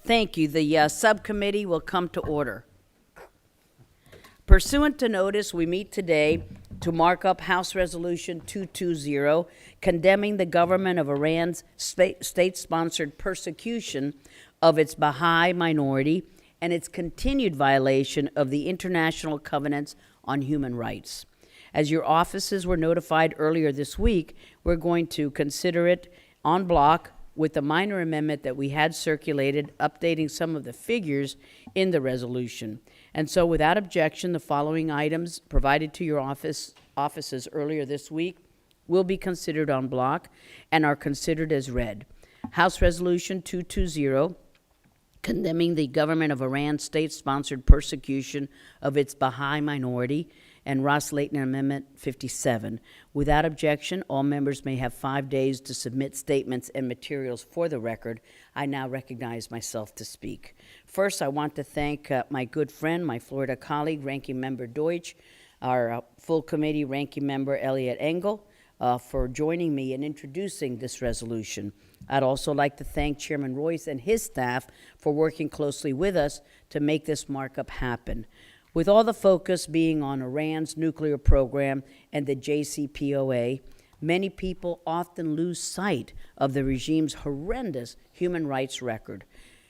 Thank you. The subcommittee will come to order. Pursuant to notice, we meet today to mark up House Resolution 220, condemning the government of Iran's state-sponsored persecution of its Baha'i minority and its continued violation of the international covenants on human rights. As your offices were notified earlier this week, we're going to consider it en bloc with the minor amendment that we had circulated, updating some of the figures in the resolution. And so without objection, the following items provided to your offices earlier this week will be considered en bloc and are considered as read. House Resolution 220, condemning the government of Iran's state-sponsored persecution of its Baha'i minority, and Ros-Lehtinen Amendment 57. Without objection, all members may have 5 days to submit statements and materials for the record. I now recognize myself to speak. First, I want to thank my good friend, my Florida colleague, Ranking Member Deutsch, our full committee Ranking Member Elliot Engel, for joining me in introducing this resolution. I'd also like to thank Chairman Royce and his staff for working closely with us to make this markup happen. With all the focus being on Iran's nuclear program and the JCPOA, many people often lose sight of the regime's horrendous human rights record.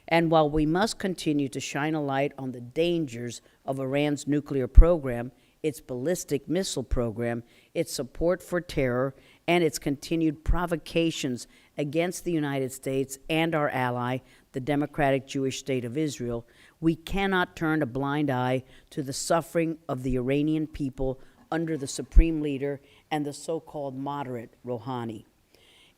And while we must continue to shine a light on the dangers of Iran's nuclear program, its ballistic missile program, its support for terror, and its continued provocations against the United States and our ally, the Democratic Jewish State of Israel, we cannot turn a blind eye to the suffering of the Iranian people under the supreme leader and the so-called moderate Rouhani.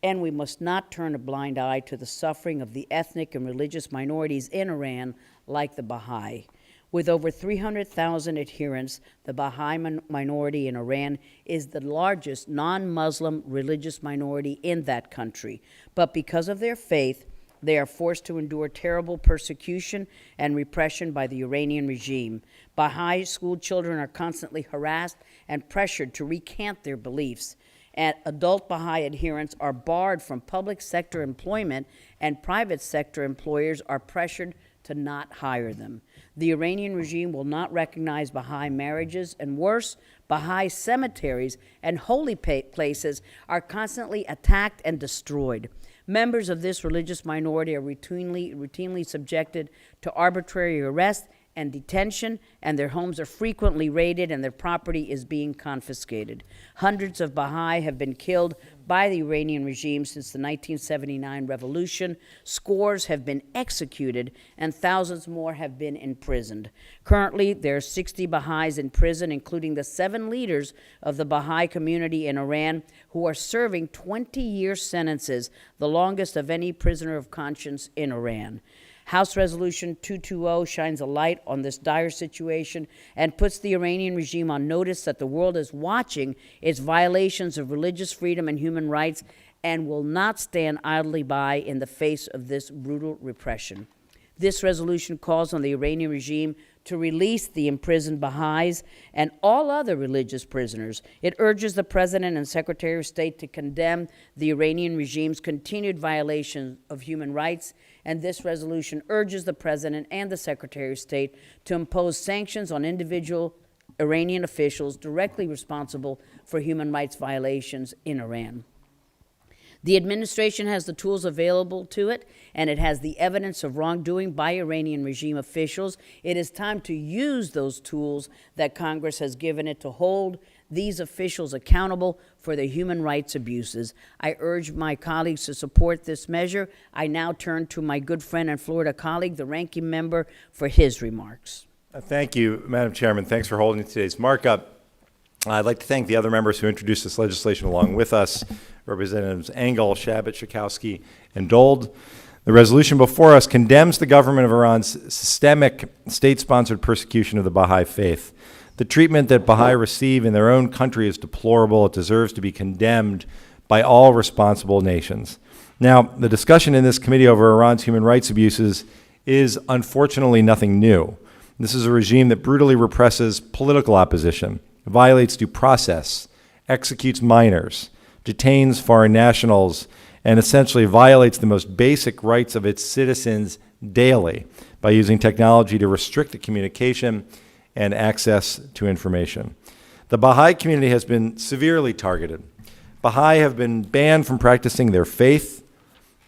And we must not turn a blind eye to the suffering of the ethnic and religious minorities in Iran, like the Baha'i. With over 300,000 adherents, the Baha'i minority in Iran is the largest non-Muslim religious minority in that country. But because of their faith, they are forced to endure terrible persecution and repression by the Iranian regime. Baha'i school children are constantly harassed and pressured to recant their beliefs. And adult Baha'i adherents are barred from public sector employment, and private sector employers are pressured to not hire them. The Iranian regime will not recognize Baha'i marriages, and worse, Baha'i cemeteries and holy places are constantly attacked and destroyed. Members of this religious minority are routinely subjected to arbitrary arrest and detention, and their homes are frequently raided and their property is being confiscated. Hundreds of Baha'i have been killed by the Iranian regime since the 1979 revolution. Scores have been executed and thousands more have been imprisoned. Currently, there are 60 Baha'is in prison, including the 7 leaders of the Baha'i community in Iran, who are serving 20-year sentences, the longest of any prisoner of conscience in Iran. House Resolution 220 shines a light on this dire situation and puts the Iranian regime on notice that the world is watching its violations of religious freedom and human rights and will not stand idly by in the face of this brutal repression. This resolution calls on the Iranian regime to release the imprisoned Baha'is and all other religious prisoners. It urges the President and Secretary of State to condemn the Iranian regime's continued violation of human rights, and this resolution urges the President and the Secretary of State to impose sanctions on individual Iranian officials directly responsible for human rights violations in Iran. The administration has the tools available to it, and it has the evidence of wrongdoing by Iranian regime officials. It is time to use those tools that Congress has given it to hold these officials accountable for their human rights abuses. I urge my colleagues to support this measure. I now turn to my good friend and Florida colleague, the Ranking Member, for his remarks. Thank you, Madam Chairman. Thanks for holding today's markup. I'd like to thank the other members who introduced this legislation along with us, Representatives Engel, Shabbat, Schakowsky, and Dold. The resolution before us condemns the government of Iran's systemic state-sponsored persecution of the Baha'i faith. The treatment that Baha'i receive in their own country is deplorable. It deserves to be condemned by all responsible nations. Now, the discussion in this committee over Iran's human rights abuses is unfortunately nothing new. This is a regime that brutally represses political opposition, violates due process, executes minors, detains foreign nationals, and essentially violates the most basic rights of its citizens daily by using technology to restrict the communication and access to information. The Baha'i community has been severely targeted. Baha'i have been banned from practicing their faith.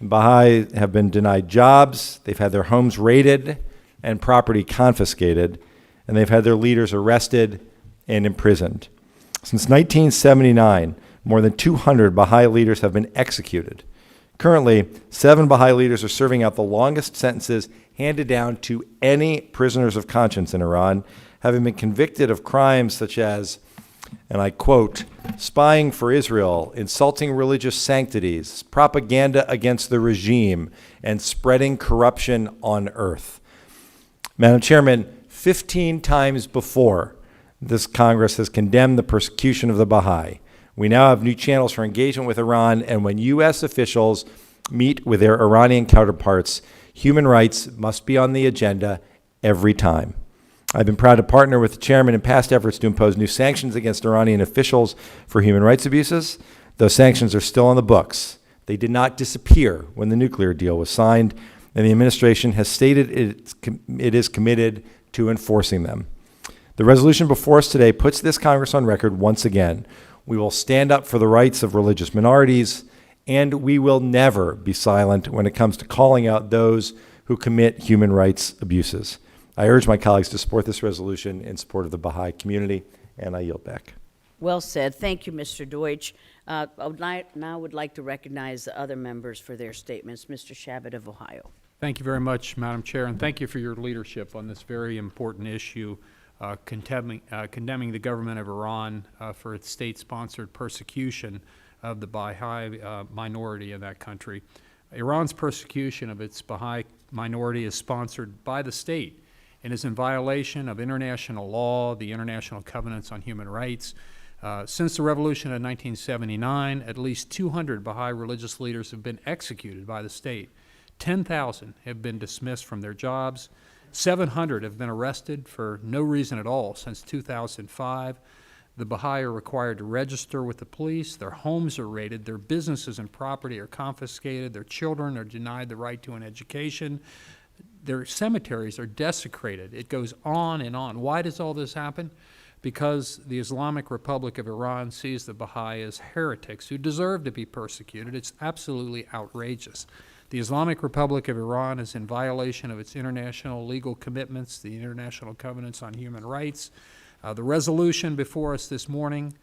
Baha'i have been denied jobs. They've had their homes raided and property confiscated, and they've had their leaders arrested and imprisoned. Since 1979, more than 200 Baha'i leaders have been executed. Currently, 7 Baha'i leaders are serving out the longest sentences handed down to any prisoners of conscience in Iran, having been convicted of crimes such as, and I quote, spying for Israel, insulting religious sanctities, propaganda against the regime, and spreading corruption on earth. Madam Chairman, 15 times before, this Congress has condemned the persecution of the Baha'i. We now have new channels for engagement with Iran, and when U.S. officials meet with their Iranian counterparts, human rights must be on the agenda every time. I've been proud to partner with the chairman in past efforts to impose new sanctions against Iranian officials for human rights abuses. Those sanctions are still on the books. They did not disappear when the nuclear deal was signed, and the administration has stated it is committed to enforcing them. The resolution before us today puts this Congress on record once again. We will stand up for the rights of religious minorities, and we will never be silent when it comes to calling out those who commit human rights abuses. I urge my colleagues to support this resolution in support of the Baha'i community, and I yield back. Well said. Thank you, Mr. Deutsch. I would like to recognize the other members for their statements. Mr. Shabbat of Ohio. Thank you very much, Madam Chair, and thank you for your leadership on this very important issue, condemning the government of Iran for its state-sponsored persecution of the Baha'i minority in that country. Iran's persecution of its Baha'i minority is sponsored by the state and is in violation of international law, the International Covenants on Human Rights. Since the revolution of 1979, at least 200 Baha'i religious leaders have been executed by the state. 10,000 have been dismissed from their jobs. 700 have been arrested for no reason at all since 2005. The Baha'i are required to register with the police. Their homes are raided. Their businesses and property are confiscated. Their children are denied the right to an education. Their cemeteries are desecrated. It goes on and on. Why does all this happen? Because the Islamic Republic of Iran sees the Baha'i as heretics who deserve to be persecuted. It's absolutely outrageous. The Islamic Republic of Iran is in violation of its international legal commitments, the International Covenants on Human Rights. The resolution before us this morning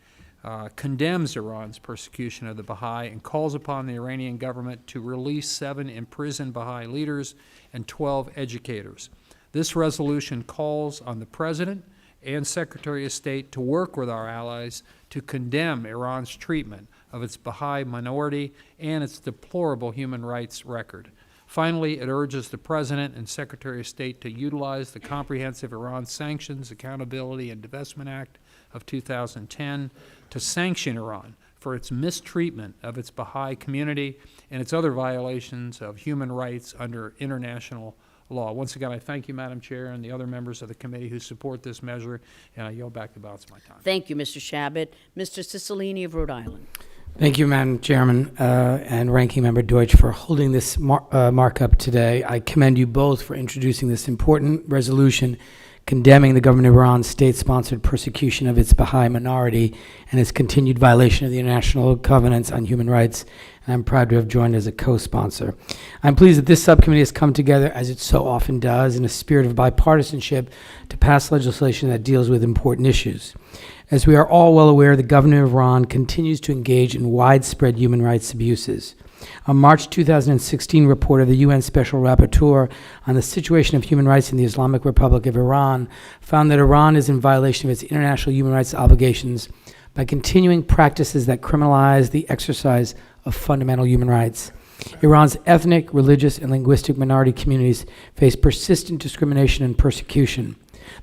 condemns Iran's persecution of the Baha'i and calls upon the Iranian government to release 7 imprisoned Baha'i leaders and 12 educators. This resolution calls on the President and Secretary of State to work with our allies to condemn Iran's treatment of its Baha'i minority and its deplorable human rights record. Finally, it urges the President and Secretary of State to utilize the Comprehensive Iran Sanctions, Accountability, and Divestment Act of 2010 to sanction Iran for its mistreatment of its Baha'i community and its other violations of human rights under international law. Once again, I thank you, Madam Chair, and the other members of the committee who support this measure, and I yield back the balance of my time. Thank you, Mr. Shabbat. Mr. Cicilline of Rhode Island. Thank you, Madam Chairman and Ranking Member Deutsch, for holding this markup today. I commend you both for introducing this important resolution condemning the government of Iran's state-sponsored persecution of its Baha'i minority and its continued violation of the International Covenants on Human Rights, and I'm proud to have joined as a co-sponsor. I'm pleased that this subcommittee has come together, as it so often does, in a spirit of bipartisanship to pass legislation that deals with important issues. As we are all well aware, the government of Iran continues to engage in widespread human rights abuses. A March 2016 report of the UN Special Rapporteur on the situation of human rights in the Islamic Republic of Iran found that Iran is in violation of its international human rights obligations by continuing practices that criminalize the exercise of fundamental human rights. Iran's ethnic, religious, and linguistic minority communities face persistent discrimination and persecution.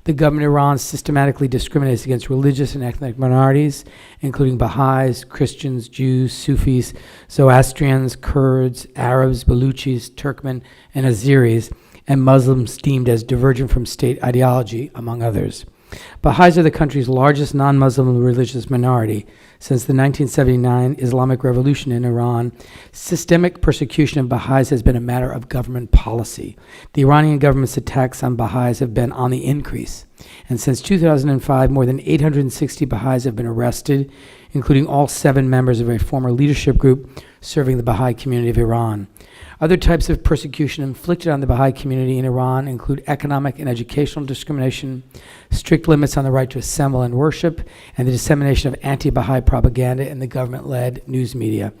The government of Iran systematically discriminates against religious and ethnic minorities, including Baha'is, Christians, Jews, Sufis, Zoroastrians, Kurds, Arabs, Baluchis, Turkmen, and Azeris, and Muslims deemed as divergent from state ideology, among others. Baha'is are the country's largest non-Muslim religious minority. Since the 1979 Islamic Revolution in Iran, systemic persecution of Baha'is has been a matter of government policy. The Iranian government's attacks on Baha'is have been on the increase. And since 2005, more than 860 Baha'is have been arrested, including all 7 members of a former leadership group serving the Baha'i community of Iran. Other types of persecution inflicted on the Baha'i community in Iran include economic and educational discrimination, strict limits on the right to assemble and worship, and the dissemination of anti-Baha'i propaganda in the government-led news media.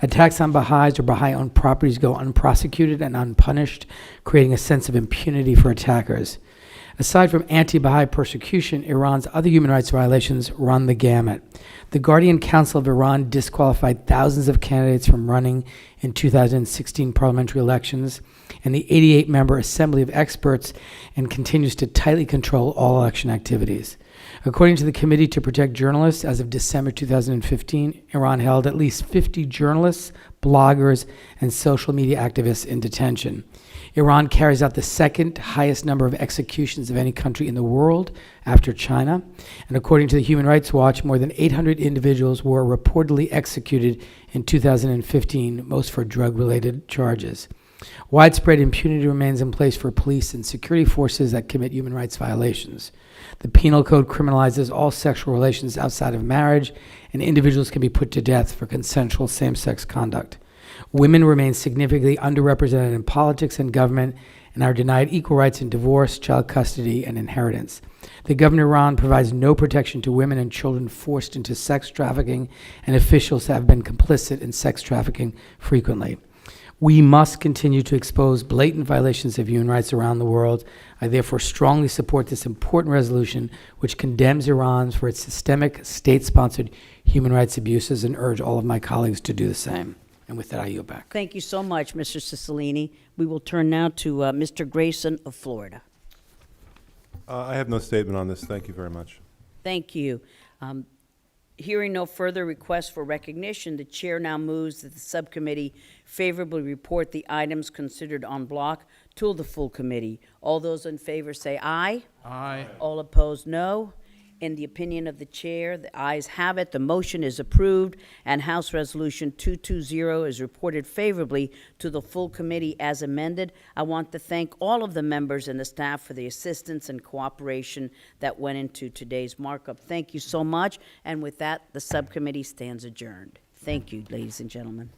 Attacks on Baha'is or Baha'i-owned properties go unprosecuted and unpunished, creating a sense of impunity for attackers. Aside from anti-Baha'i persecution, Iran's other human rights violations run the gamut. The Guardian Council of Iran disqualified thousands of candidates from running in 2016 parliamentary elections, and the 88-member Assembly of Experts and continues to tightly control all election activities. According to the Committee to Protect Journalists, as of December 2015, Iran held at least 50 journalists, bloggers, and social media activists in detention. Iran carries out the second highest number of executions of any country in the world after China. And according to the Human Rights Watch, more than 800 individuals were reportedly executed in 2015, most for drug-related charges. Widespread impunity remains in place for police and security forces that commit human rights violations. The Penal Code criminalizes all sexual relations outside of marriage, and individuals can be put to death for consensual same-sex conduct. Women remain significantly underrepresented in politics and government and are denied equal rights in divorce, child custody, and inheritance. The government of Iran provides no protection to women and children forced into sex trafficking, and officials have been complicit in sex trafficking frequently. We must continue to expose blatant violations of human rights around the world. I therefore strongly support this important resolution, which condemns Iran for its systemic, state-sponsored human rights abuses, and urge all of my colleagues to do the same. And with that, I yield back. Thank you so much, Mr. Cicilline. We will turn now to Mr. Grayson of Florida. I have no statement on this. Thank you very much. Thank you. Hearing no further requests for recognition, the chair now moves that the subcommittee favorably report the items considered en bloc to the full committee. All those in favor say aye. Aye. All opposed, no. In the opinion of the chair, the ayes have it. The motion is approved, and House Resolution 220 is reported favorably to the full committee as amended. I want to thank all of the members and the staff for the assistance and cooperation that went into today's markup. Thank you so much. And with that, the subcommittee stands adjourned. Thank you, ladies and gentlemen.